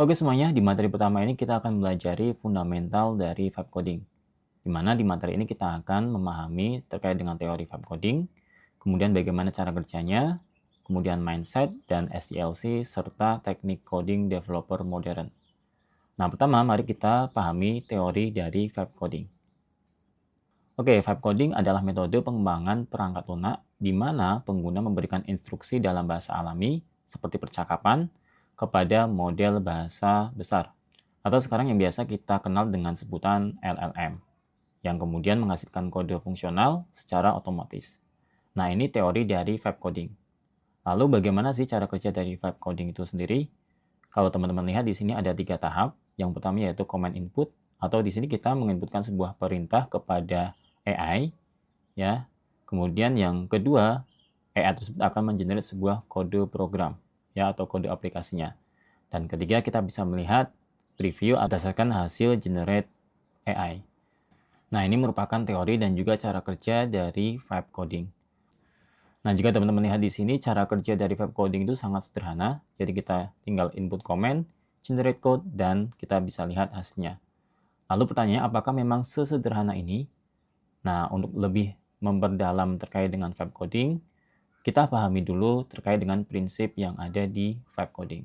Oke semuanya, di materi pertama ini kita akan belajari fundamental dari vibe coding. Di mana di materi ini kita akan memahami terkait dengan teori vibe coding, kemudian bagaimana cara kerjanya, kemudian mindset dan SDLC, serta teknik coding developer modern. Nah, pertama mari kita pahami teori dari vibe coding. Oke, vibe coding adalah metode pengembangan perangkat lunak di mana pengguna memberikan instruksi dalam bahasa alami seperti percakapan kepada model bahasa besar atau sekarang yang biasa kita kenal dengan sebutan LLM yang kemudian menghasilkan kode fungsional secara otomatis. Nah, ini teori dari vibe coding. Lalu bagaimana sih cara kerja dari vibe coding itu sendiri? Kalau teman-teman lihat di sini ada 3 tahap. Yang pertama yaitu command input atau di sini kita menginputkan sebuah perintah kepada AI ya. Kemudian yang kedua, AI tersebut akan mengenerate sebuah kode program ya atau kode aplikasinya. Dan ketiga, kita bisa melihat preview berdasarkan hasil generate AI. Nah, ini merupakan teori dan juga cara kerja dari vibe coding. Nah, jika teman-teman lihat di sini, cara kerja dari vibe coding itu sangat sederhana. Jadi kita tinggal input comment, generate code, dan kita bisa lihat hasilnya. Lalu pertanyaannya, apakah memang sesederhana ini? Nah, untuk lebih memperdalam terkait dengan vibe coding, kita pahami dulu terkait dengan prinsip yang ada di vibe coding.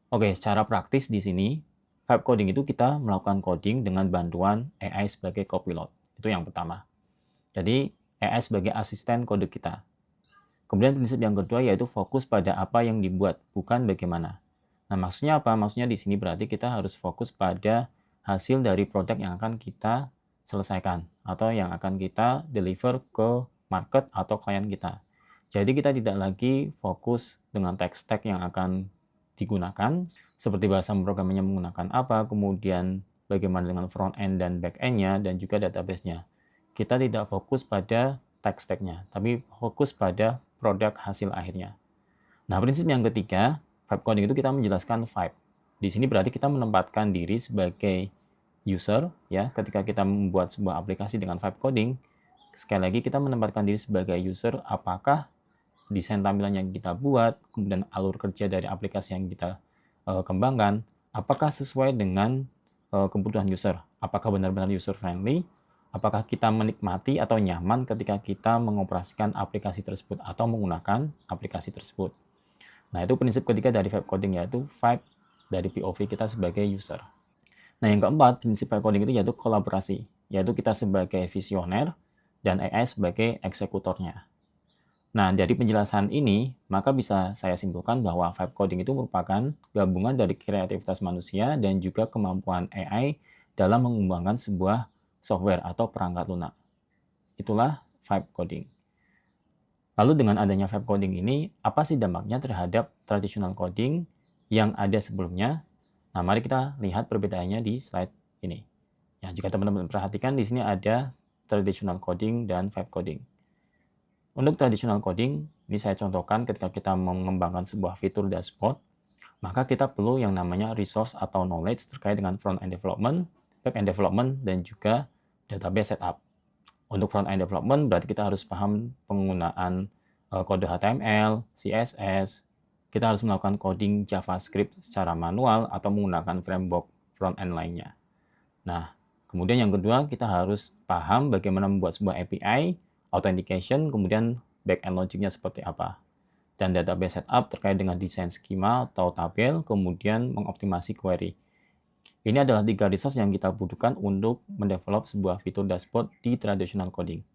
Oke, secara praktis di sini, vibe coding itu kita melakukan coding dengan bantuan AI sebagai copilot. Itu yang pertama. Jadi, AI sebagai asisten kode kita. Kemudian prinsip yang kedua yaitu fokus pada apa yang dibuat, bukan bagaimana. Nah, maksudnya apa? Maksudnya di sini berarti kita harus fokus pada hasil dari produk yang akan kita selesaikan atau yang akan kita deliver ke market atau klien kita. Jadi kita tidak lagi fokus dengan tech stack yang akan digunakan, seperti bahasa pemrogramannya menggunakan apa, kemudian bagaimana dengan front end dan back end-nya, dan juga database-nya. Kita tidak fokus pada tech stack-nya, tapi fokus pada produk hasil akhirnya. Nah, prinsip yang ketiga, vibe coding itu kita menjelaskan vibe. Di sini berarti kita menempatkan diri sebagai user, ya, ketika kita membuat sebuah aplikasi dengan vibe coding, sekali lagi kita menempatkan diri sebagai user, apakah desain tampilan yang kita buat, kemudian alur kerja dari aplikasi yang kita kembangkan, apakah sesuai dengan kebutuhan user? Apakah benar-benar user friendly? Apakah kita menikmati atau nyaman ketika kita mengoperasikan aplikasi tersebut atau menggunakan aplikasi tersebut? Nah, itu prinsip ketiga dari vibe coding, yaitu vibe dari POV kita sebagai user. Nah, yang keempat, prinsip vibe coding itu yaitu kolaborasi, yaitu kita sebagai visioner dan AI sebagai eksekutornya. Nah, dari penjelasan ini, maka bisa saya simpulkan bahwa vibe coding itu merupakan gabungan dari kreativitas manusia dan juga kemampuan AI dalam mengembangkan sebuah software atau perangkat lunak. Itulah vibe coding. Lalu dengan adanya vibe coding ini, apa sih dampaknya terhadap traditional coding yang ada sebelumnya? Nah, mari kita lihat perbedaannya di slide ini. Ya, jika teman-teman perhatikan di sini ada traditional coding dan vibe coding. Untuk traditional coding, ini saya contohkan ketika kita mengembangkan sebuah fitur dashboard, maka kita perlu yang namanya resource atau knowledge terkait dengan front-end development, back-end development, dan juga database setup. Untuk front-end development, berarti kita harus paham penggunaan kode HTML, CSS, kita harus melakukan coding JavaScript secara manual atau menggunakan framework front-end lainnya. Nah, kemudian yang kedua, kita harus paham bagaimana membuat sebuah API, authentication, kemudian back-end logic-nya seperti apa. Dan database setup terkait dengan desain skema atau tabel, kemudian mengoptimasi query. Ini adalah 3 resource yang kita butuhkan untuk mendevelop sebuah fitur dashboard di traditional coding.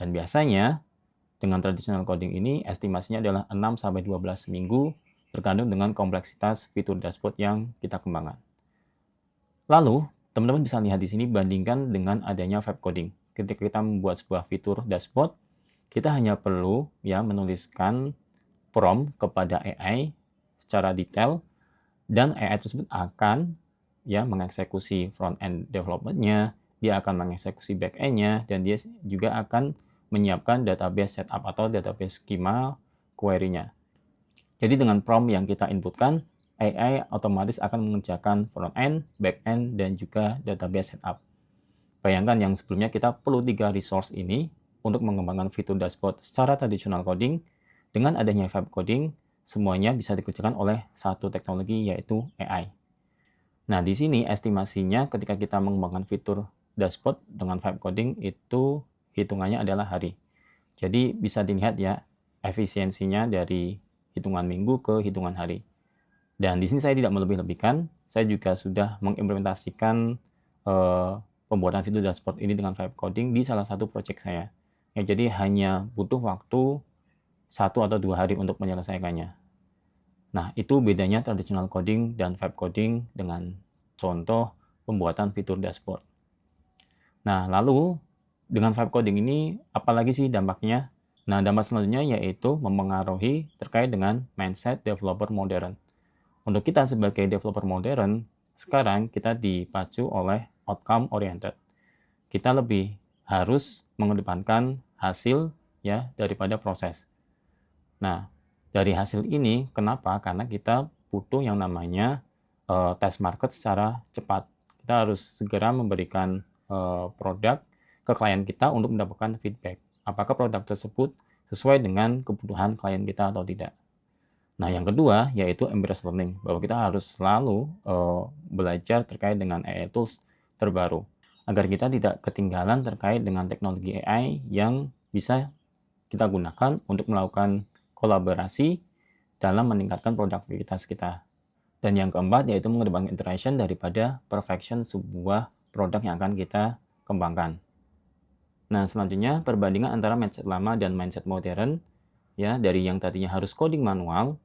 Dan biasanya, dengan traditional coding ini, estimasinya adalah 6-12 minggu, tergantung dengan kompleksitas fitur dashboard yang kita kembangkan. Lalu, teman-teman bisa lihat di sini bandingkan dengan adanya vibe coding. Ketika kita membuat sebuah fitur dashboard, kita hanya perlu ya menuliskan prompt kepada AI secara detail dan AI tersebut akan ya mengeksekusi front end development-nya, dia akan mengeksekusi back end-nya, dan dia juga akan menyiapkan database setup atau database schema query-nya. Jadi dengan prompt yang kita inputkan, AI otomatis akan mengerjakan front end, back end, dan juga database setup. Bayangkan yang sebelumnya kita perlu 3 resource ini untuk mengembangkan fitur dashboard secara traditional coding. Dengan adanya vibe coding, semuanya bisa dikerjakan oleh satu teknologi yaitu AI. Nah, di sini estimasinya ketika kita mengembangkan fitur dashboard dengan vibe coding itu hitungannya adalah hari. Jadi bisa dilihat ya efisiensinya dari hitungan minggu ke hitungan hari. Dan di sini saya tidak melebih-lebihkan, saya juga sudah mengimplementasikan pembuatan fitur dashboard ini dengan vibe coding di salah satu project saya. Ya, jadi hanya butuh waktu 1 atau 2 hari untuk menyelesaikannya. Nah, itu bedanya traditional coding dan vibe coding dengan contoh pembuatan fitur dashboard. Nah, lalu dengan vibe coding ini apalagi sih dampaknya? Nah, dampak selanjutnya yaitu mempengaruhi terkait dengan mindset developer modern. Untuk kita sebagai developer modern, sekarang kita dipacu oleh outcome oriented. Kita lebih harus mengedepankan hasil ya daripada proses. Nah, dari hasil ini kenapa? Karena kita butuh yang namanya test market secara cepat. Kita harus segera memberikan produk ke klien kita untuk mendapatkan feedback. Apakah produk tersebut sesuai dengan kebutuhan klien kita atau tidak. Nah, yang kedua yaitu embrace learning, bahwa kita harus selalu belajar terkait dengan AI tools terbaru agar kita tidak ketinggalan terkait dengan teknologi AI yang bisa kita gunakan untuk melakukan kolaborasi dalam meningkatkan produktivitas kita. Dan yang keempat yaitu mengedepankan iteration daripada perfection sebuah produk yang akan kita kembangkan. Nah, selanjutnya perbandingan antara mindset lama dan mindset modern, ya, dari yang tadinya harus coding manual,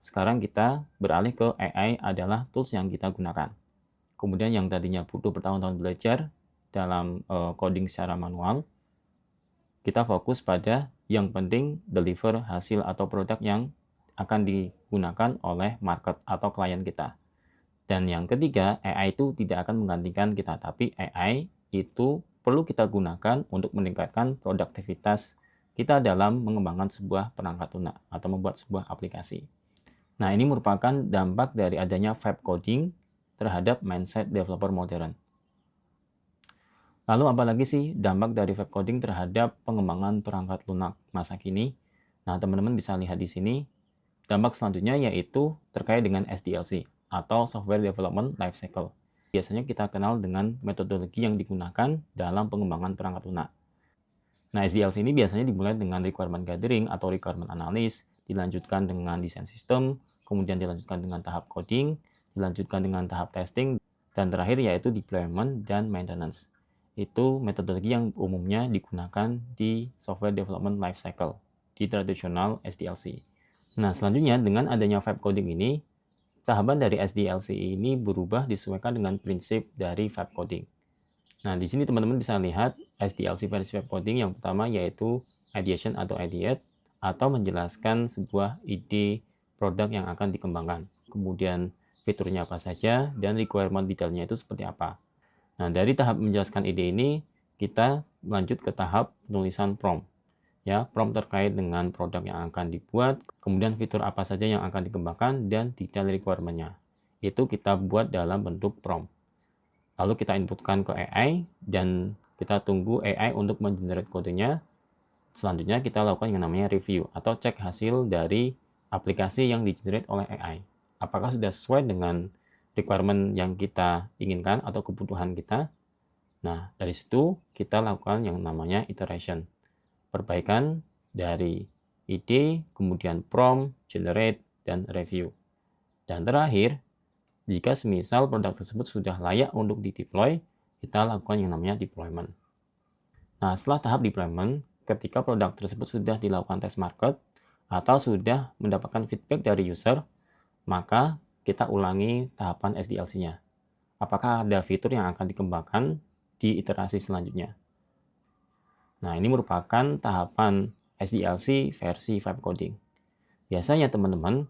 sekarang kita beralih ke AI adalah tools yang kita gunakan. Kemudian yang tadinya butuh bertahun-tahun belajar dalam coding secara manual, kita fokus pada yang penting deliver hasil atau produk yang akan digunakan oleh market atau klien kita. Dan yang ketiga, AI itu tidak akan menggantikan kita, tapi AI itu perlu kita gunakan untuk meningkatkan produktivitas kita dalam mengembangkan sebuah perangkat lunak atau membuat sebuah aplikasi. Nah, ini merupakan dampak dari adanya vibe coding terhadap mindset developer modern. Lalu apalagi sih dampak dari vibe coding terhadap pengembangan perangkat lunak masa kini? Nah, teman-teman bisa lihat di sini. Dampak selanjutnya yaitu terkait dengan SDLC atau Software Development Lifecycle. Biasanya kita kenal dengan metodologi yang digunakan dalam pengembangan perangkat lunak. Nah, SDLC ini biasanya dimulai dengan requirement gathering atau requirement analysis, dilanjutkan dengan desain sistem, kemudian dilanjutkan dengan tahap coding, dilanjutkan dengan tahap testing, dan terakhir yaitu deployment dan maintenance. Itu metodologi yang umumnya digunakan di Software Development Lifecycle, di tradisional SDLC. Nah, selanjutnya dengan adanya vibe coding ini, tahapan dari SDLC ini berubah disesuaikan dengan prinsip dari vibe coding. Nah, di sini teman-teman bisa lihat SDLC versi vibe coding yang pertama yaitu ideation atau ideate, atau menjelaskan sebuah ide produk yang akan dikembangkan. Kemudian fiturnya apa saja dan requirement detailnya itu seperti apa. Nah, dari tahap menjelaskan ide ini, kita lanjut ke tahap penulisan prompt. Ya, prompt terkait dengan produk yang akan dibuat, kemudian fitur apa saja yang akan dikembangkan, dan detail requirement-nya. Itu kita buat dalam bentuk prompt. Lalu kita inputkan ke AI, dan kita tunggu AI untuk mengenerate kodenya. Selanjutnya kita lakukan yang namanya review, atau cek hasil dari aplikasi yang di-generate oleh AI. Apakah sudah sesuai dengan requirement yang kita inginkan atau kebutuhan kita? Nah, dari situ kita lakukan yang namanya iteration. Perbaikan dari ide, kemudian prompt, generate, dan review. Dan terakhir, jika semisal produk tersebut sudah layak untuk di-deploy, kita lakukan yang namanya deployment. Nah, setelah tahap deployment, ketika produk tersebut sudah dilakukan test market atau sudah mendapatkan feedback dari user, maka kita ulangi tahapan SDLC-nya. Apakah ada fitur yang akan dikembangkan di iterasi selanjutnya? Nah, ini merupakan tahapan SDLC versi vibe coding. Biasanya teman-teman,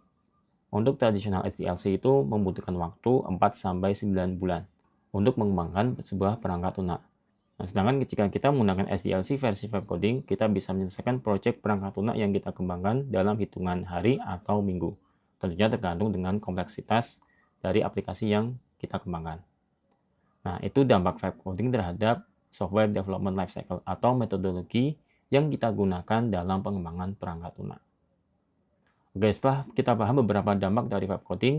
untuk tradisional SDLC itu membutuhkan waktu 4-9 bulan untuk mengembangkan sebuah perangkat lunak. Nah, sedangkan jika kita menggunakan SDLC versi vibe coding, kita bisa menyelesaikan proyek perangkat lunak yang kita kembangkan dalam hitungan hari atau minggu. Tentunya tergantung dengan kompleksitas dari aplikasi yang kita kembangkan. Nah, itu dampak vibe coding terhadap Software Development Lifecycle atau metodologi yang kita gunakan dalam pengembangan perangkat lunak. Oke, setelah kita paham beberapa dampak dari vibe coding,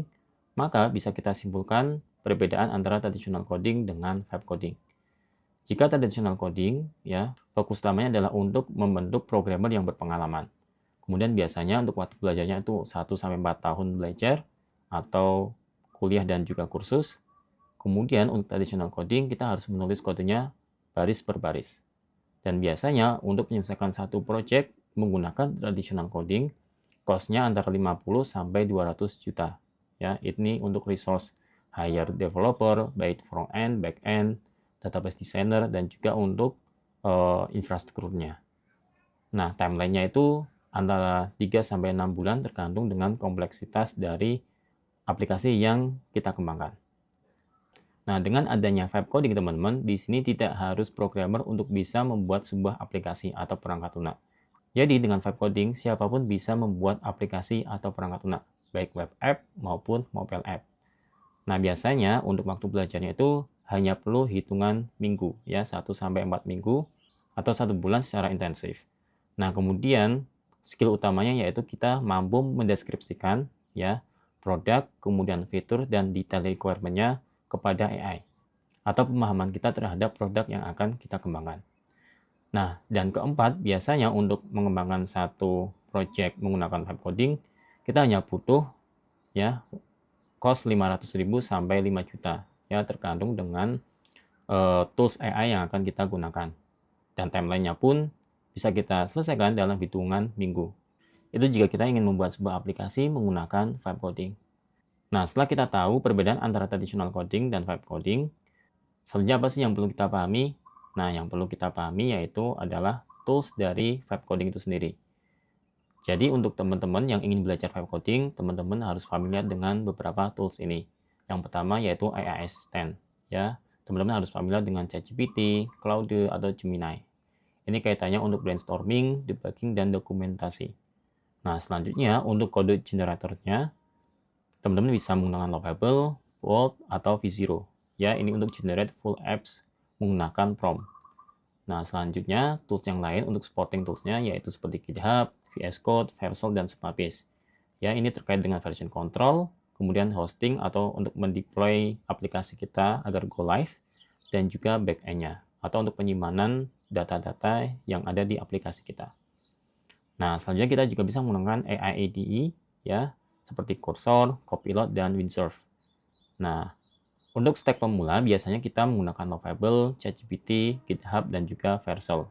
maka bisa kita simpulkan perbedaan antara traditional coding dengan vibe coding. Jika traditional coding, ya, fokus utamanya adalah untuk membentuk programmer yang berpengalaman. Kemudian biasanya untuk waktu belajarnya itu 1-4 tahun belajar atau kuliah dan juga kursus. Kemudian untuk traditional coding kita harus menulis kodenya baris per baris. Dan biasanya untuk menyelesaikan satu project menggunakan traditional coding, cost-nya antara 50 sampai 200 juta. Ya, ini untuk resource hire developer, baik front end, back end, database designer, dan juga untuk infrastrukturnya. Nah, timeline-nya itu antara 3 sampai 6 bulan tergantung dengan kompleksitas dari aplikasi yang kita kembangkan. Nah, dengan adanya vibe coding teman-teman, di sini tidak harus programmer untuk bisa membuat sebuah aplikasi atau perangkat lunak. Jadi dengan vibe coding, siapapun bisa membuat aplikasi atau perangkat lunak, baik web app maupun mobile app. Nah, biasanya untuk waktu belajarnya itu hanya perlu hitungan minggu, ya 1-4 minggu atau 1 bulan secara intensif. Nah, kemudian skill utamanya yaitu kita mampu mendeskripsikan ya produk, kemudian fitur dan detail requirement-nya kepada AI atau pemahaman kita terhadap produk yang akan kita kembangkan. Nah, dan keempat, biasanya untuk mengembangkan satu project menggunakan vibe coding, kita hanya butuh ya cost 500.000 sampai 5 juta ya tergantung dengan tools AI yang akan kita gunakan. Dan timeline-nya pun bisa kita selesaikan dalam hitungan minggu. Itu jika kita ingin membuat sebuah aplikasi menggunakan vibe coding. Nah, setelah kita tahu perbedaan antara traditional coding dan vibe coding, selanjutnya apa sih yang perlu kita pahami? Nah, yang perlu kita pahami yaitu adalah tools dari vibe coding itu sendiri. Jadi untuk teman-teman yang ingin belajar vibe coding, teman-teman harus familiar dengan beberapa tools ini. Yang pertama yaitu AI Assistant. Ya, teman-teman harus familiar dengan ChatGPT, Claude, atau Gemini. Ini kaitannya untuk brainstorming, debugging, dan dokumentasi. Nah, selanjutnya untuk kode generatornya, teman-teman bisa menggunakan Lovable, Vault, atau V0. Ya, ini untuk generate full apps menggunakan prompt. Nah, selanjutnya tools yang lain untuk supporting toolsnya yaitu seperti GitHub, VS Code, Vercel, dan Supabase. Ya, ini terkait dengan version control, kemudian hosting atau untuk mendeploy aplikasi kita agar go live, dan juga back-end-nya atau untuk penyimpanan data-data yang ada di aplikasi kita. Nah, selanjutnya kita juga bisa menggunakan AI ADE ya, seperti Cursor, Copilot, dan Windsurf. Nah, untuk stack pemula biasanya kita menggunakan Lovable, ChatGPT, GitHub, dan juga Vercel.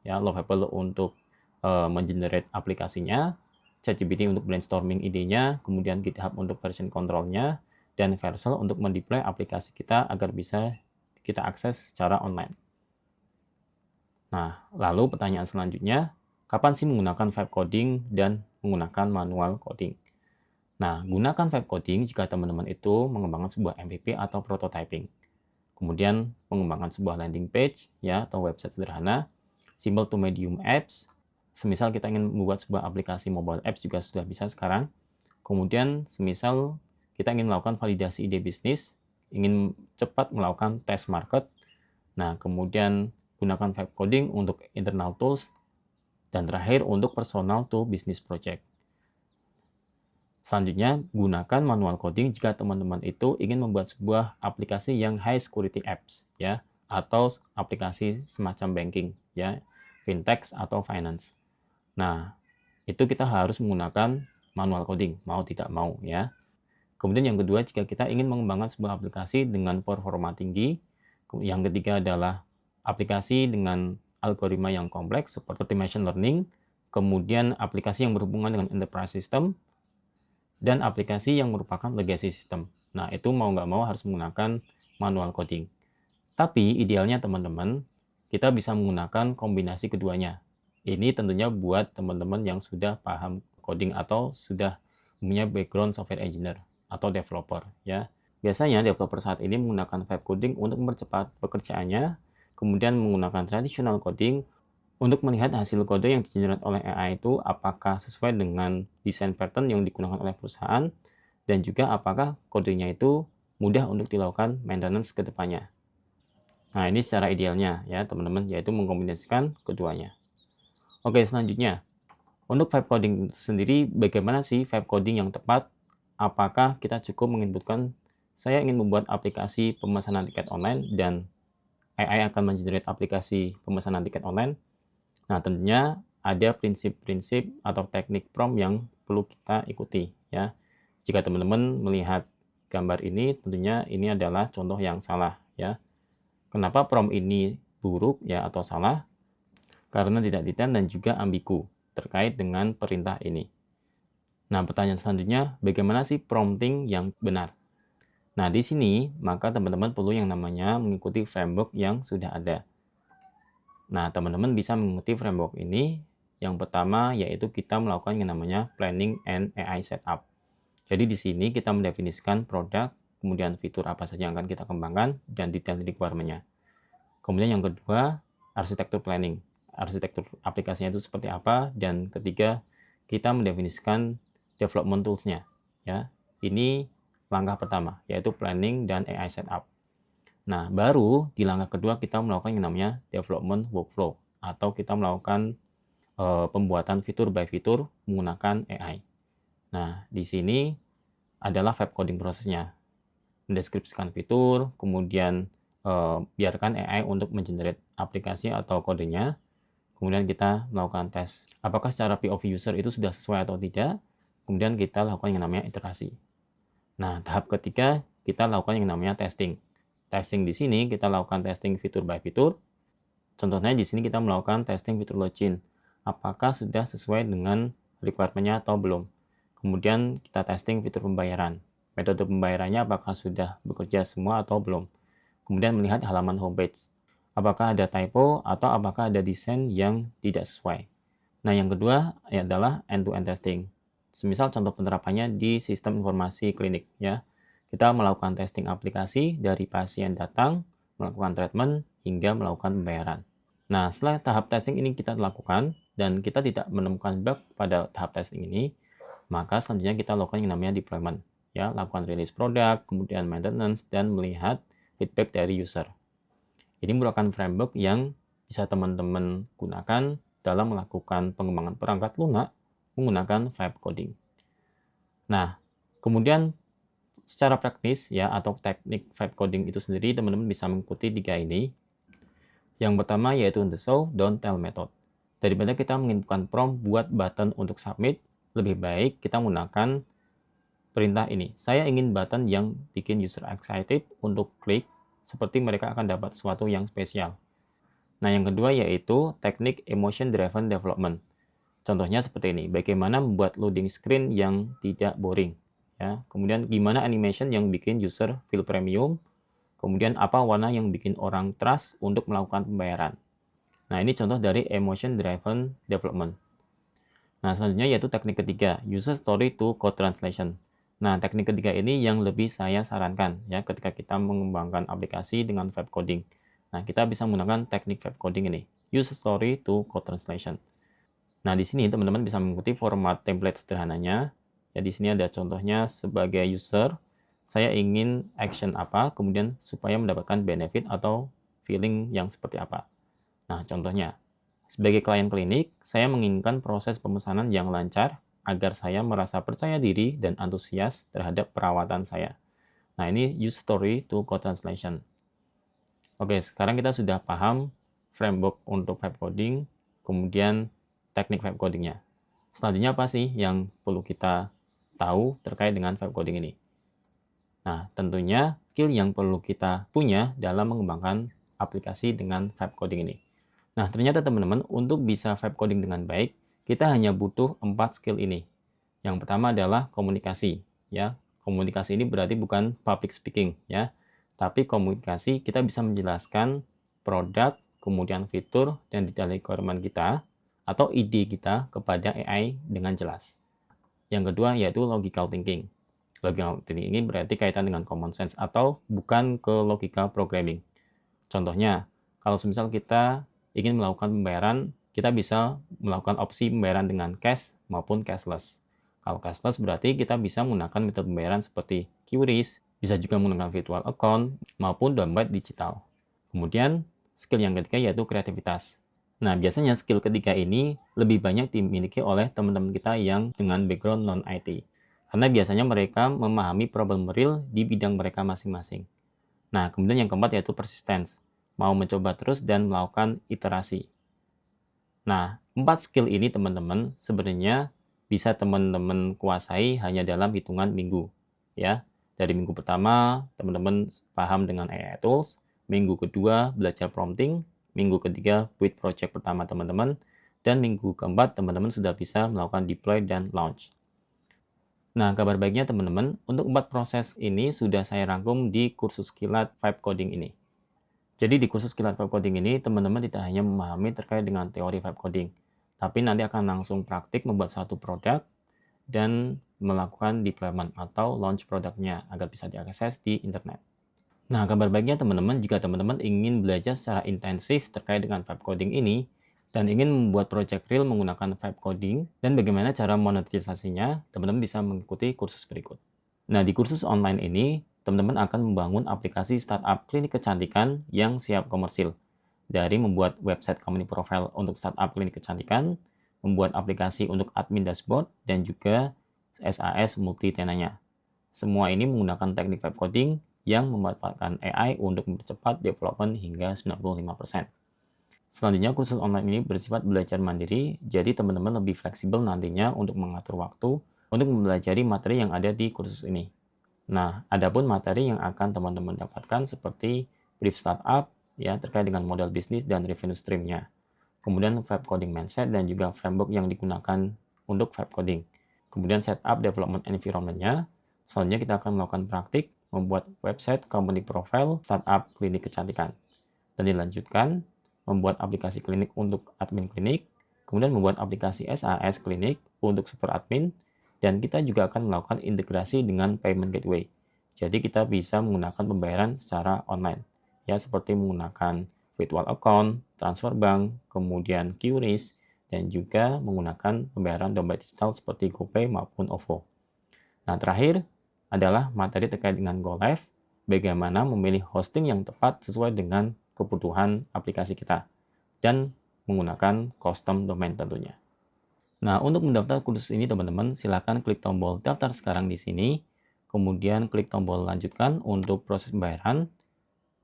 Ya, Lovable untuk mengenerate aplikasinya, ChatGPT untuk brainstorming idenya, kemudian GitHub untuk version control-nya, dan Vercel untuk mendeploy aplikasi kita agar bisa kita akses secara online. Nah, lalu pertanyaan selanjutnya, kapan sih menggunakan vibe coding dan menggunakan manual coding? Nah, gunakan vibe coding jika teman-teman itu mengembangkan sebuah MVP atau prototyping. Kemudian mengembangkan sebuah landing page ya atau website sederhana, simple to medium apps. Semisal kita ingin membuat sebuah aplikasi mobile apps juga sudah bisa sekarang. Kemudian semisal kita ingin melakukan validasi ide bisnis, ingin cepat melakukan test market. Nah, kemudian gunakan vibe coding untuk internal tools dan terakhir untuk personal to business project. Selanjutnya, gunakan manual coding jika teman-teman itu ingin membuat sebuah aplikasi yang high security apps, ya, atau aplikasi semacam banking, ya, fintech atau finance. Nah, itu kita harus menggunakan manual coding, mau tidak mau, ya. Kemudian yang kedua, jika kita ingin mengembangkan sebuah aplikasi dengan performa tinggi, yang ketiga adalah aplikasi dengan algoritma yang kompleks seperti machine learning, kemudian aplikasi yang berhubungan dengan enterprise system, dan aplikasi yang merupakan legacy system. Nah, itu mau nggak mau harus menggunakan manual coding. Tapi idealnya teman-teman, kita bisa menggunakan kombinasi keduanya. Ini tentunya buat teman-teman yang sudah paham coding atau sudah punya background software engineer atau developer ya. Biasanya developer saat ini menggunakan vibe coding untuk mempercepat pekerjaannya, kemudian menggunakan traditional coding untuk melihat hasil kode yang digenerate oleh AI itu apakah sesuai dengan desain pattern yang digunakan oleh perusahaan dan juga apakah kodenya itu mudah untuk dilakukan maintenance ke depannya. Nah, ini secara idealnya ya teman-teman, yaitu mengkombinasikan keduanya. Oke, selanjutnya. Untuk vibe coding sendiri, bagaimana sih vibe coding yang tepat? Apakah kita cukup menginputkan, saya ingin membuat aplikasi pemesanan tiket online dan AI akan mengenerate aplikasi pemesanan tiket online? Nah, tentunya ada prinsip-prinsip atau teknik prompt yang perlu kita ikuti ya. Jika teman-teman melihat gambar ini, tentunya ini adalah contoh yang salah ya. Kenapa prompt ini buruk ya atau salah? Karena tidak detail dan juga ambigu terkait dengan perintah ini. Nah, pertanyaan selanjutnya, bagaimana sih prompting yang benar? Nah, di sini maka teman-teman perlu yang namanya mengikuti framework yang sudah ada. Nah, teman-teman bisa mengikuti framework ini. Yang pertama yaitu kita melakukan yang namanya planning and AI setup. Jadi di sini kita mendefinisikan produk, kemudian fitur apa saja yang akan kita kembangkan, dan detail requirement-nya. Kemudian yang kedua, arsitektur planning. Arsitektur aplikasinya itu seperti apa, dan ketiga, kita mendefinisikan development tools-nya. Ya, ini langkah pertama, yaitu planning dan AI setup. Nah, baru di langkah kedua kita melakukan yang namanya development workflow, atau kita melakukan pembuatan fitur by fitur menggunakan AI. Nah, di sini adalah vibe coding prosesnya. Mendeskripsikan fitur, kemudian biarkan AI untuk mengenerate aplikasi atau kodenya. Kemudian kita melakukan tes. Apakah secara POV user itu sudah sesuai atau tidak? Kemudian kita lakukan yang namanya iterasi. Nah, tahap ketiga kita lakukan yang namanya testing. Testing di sini kita lakukan testing fitur by fitur. Contohnya di sini kita melakukan testing fitur login. Apakah sudah sesuai dengan requirement-nya atau belum. Kemudian kita testing fitur pembayaran. Metode pembayarannya apakah sudah bekerja semua atau belum. Kemudian melihat halaman homepage. Apakah ada typo atau apakah ada desain yang tidak sesuai. Nah, yang kedua adalah end-to-end testing. Semisal contoh penerapannya di sistem informasi klinik ya. Kita melakukan testing aplikasi dari pasien datang, melakukan treatment, hingga melakukan pembayaran. Nah, setelah tahap testing ini kita lakukan, dan kita tidak menemukan bug pada tahap testing ini, maka selanjutnya kita lakukan yang namanya deployment. Ya, lakukan release produk, kemudian maintenance, dan melihat feedback dari user. Ini merupakan framework yang bisa teman-teman gunakan dalam melakukan pengembangan perangkat lunak menggunakan vibe coding. Nah, kemudian secara praktis ya atau teknik vibe coding itu sendiri teman-teman bisa mengikuti 3 ini. Yang pertama yaitu the show don't tell method. Daripada kita menginputkan prompt buat button untuk submit, lebih baik kita menggunakan perintah ini. Saya ingin button yang bikin user excited untuk klik, seperti mereka akan dapat sesuatu yang spesial. Nah, yang kedua yaitu teknik emotion driven development. Contohnya seperti ini, bagaimana membuat loading screen yang tidak boring. Ya. Kemudian gimana animation yang bikin user feel premium. Kemudian apa warna yang bikin orang trust untuk melakukan pembayaran. Nah, ini contoh dari emotion driven development. Nah, selanjutnya yaitu teknik ketiga, user story to code translation. Nah, teknik ketiga ini yang lebih saya sarankan ya ketika kita mengembangkan aplikasi dengan vibe coding. Nah, kita bisa menggunakan teknik vibe coding ini, user story to code translation. Nah, di sini teman-teman bisa mengikuti format template sederhananya. Ya, di sini ada contohnya sebagai user, saya ingin action apa, kemudian supaya mendapatkan benefit atau feeling yang seperti apa. Nah, contohnya, sebagai klien klinik, saya menginginkan proses pemesanan yang lancar agar saya merasa percaya diri dan antusias terhadap perawatan saya. Nah, ini use story to code translation. Oke, sekarang kita sudah paham framework untuk vibe coding, kemudian teknik vibe codingnya. Selanjutnya apa sih yang perlu kita tahu terkait dengan vibe coding ini? Nah, tentunya skill yang perlu kita punya dalam mengembangkan aplikasi dengan vibe coding ini. Nah, ternyata teman-teman, untuk bisa vibe coding dengan baik, kita hanya butuh 4 skill ini. Yang pertama adalah komunikasi, ya. Komunikasi ini berarti bukan public speaking, ya. Tapi komunikasi kita bisa menjelaskan produk, kemudian fitur, dan detail requirement kita, atau ide kita kepada AI dengan jelas. Yang kedua yaitu logical thinking. Logical thinking ini berarti kaitan dengan common sense atau bukan ke logika programming. Contohnya, kalau semisal kita ingin melakukan pembayaran, kita bisa melakukan opsi pembayaran dengan cash maupun cashless. Kalau cashless berarti kita bisa menggunakan metode pembayaran seperti QRIS, bisa juga menggunakan virtual account maupun dompet digital. Kemudian, skill yang ketiga yaitu kreativitas. Nah, biasanya skill ketiga ini lebih banyak dimiliki oleh teman-teman kita yang dengan background non-IT. Karena biasanya mereka memahami problem real di bidang mereka masing-masing. Nah, kemudian yang keempat yaitu persistence. Mau mencoba terus dan melakukan iterasi. Nah, 4 skill ini teman-teman sebenarnya bisa teman-teman kuasai hanya dalam hitungan minggu. Ya, dari minggu pertama teman-teman paham dengan AI tools, minggu kedua belajar prompting, minggu ketiga build project pertama teman-teman, dan minggu keempat teman-teman sudah bisa melakukan deploy dan launch. Nah, kabar baiknya teman-teman, untuk 4 proses ini sudah saya rangkum di kursus kilat Vibe Coding ini. Jadi di kursus kilat Vibe Coding ini, teman-teman tidak hanya memahami terkait dengan teori Vibe Coding, tapi nanti akan langsung praktik membuat satu produk dan melakukan deployment atau launch produknya agar bisa diakses di internet. Nah, kabar baiknya teman-teman, jika teman-teman ingin belajar secara intensif terkait dengan Vibe Coding ini, dan ingin membuat project real menggunakan Vibe Coding, dan bagaimana cara monetisasinya, teman-teman bisa mengikuti kursus berikut. Nah, di kursus online ini, teman-teman akan membangun aplikasi startup klinik kecantikan yang siap komersil. Dari membuat website company profile untuk startup klinik kecantikan, membuat aplikasi untuk admin dashboard, dan juga SAS multi-tenanya. Semua ini menggunakan teknik Vibe Coding yang memanfaatkan AI untuk mempercepat development hingga 95%. Selanjutnya, kursus online ini bersifat belajar mandiri, jadi teman-teman lebih fleksibel nantinya untuk mengatur waktu untuk mempelajari materi yang ada di kursus ini. Nah, adapun materi yang akan teman-teman dapatkan seperti brief startup ya terkait dengan model bisnis dan revenue stream-nya. Kemudian Vibe Coding Mindset dan juga framework yang digunakan untuk Vibe Coding. Kemudian setup development environment-nya. Selanjutnya kita akan melakukan praktik membuat website company profile startup klinik kecantikan. Dan dilanjutkan membuat aplikasi klinik untuk admin klinik, kemudian membuat aplikasi SAS klinik untuk super admin, dan kita juga akan melakukan integrasi dengan payment gateway. Jadi kita bisa menggunakan pembayaran secara online, ya seperti menggunakan virtual account, transfer bank, kemudian QRIS, dan juga menggunakan pembayaran dompet digital seperti GoPay maupun OVO. Nah, terakhir adalah materi terkait dengan GoLive, bagaimana memilih hosting yang tepat sesuai dengan kebutuhan aplikasi kita, dan menggunakan custom domain tentunya. Nah, untuk mendaftar kursus ini teman-teman, silakan klik tombol daftar sekarang di sini, kemudian klik tombol lanjutkan untuk proses pembayaran.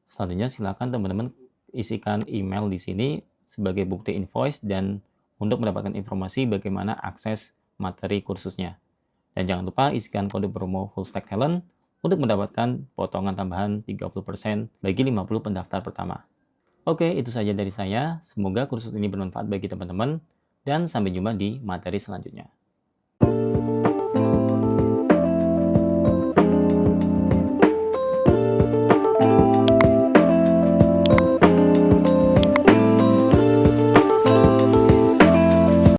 Selanjutnya silakan teman-teman isikan email di sini sebagai bukti invoice dan untuk mendapatkan informasi bagaimana akses materi kursusnya. Dan jangan lupa isikan kode promo Full Stack Talent untuk mendapatkan potongan tambahan 30% bagi 50 pendaftar pertama. Oke, itu saja dari saya. Semoga kursus ini bermanfaat bagi teman-teman dan sampai jumpa di materi selanjutnya.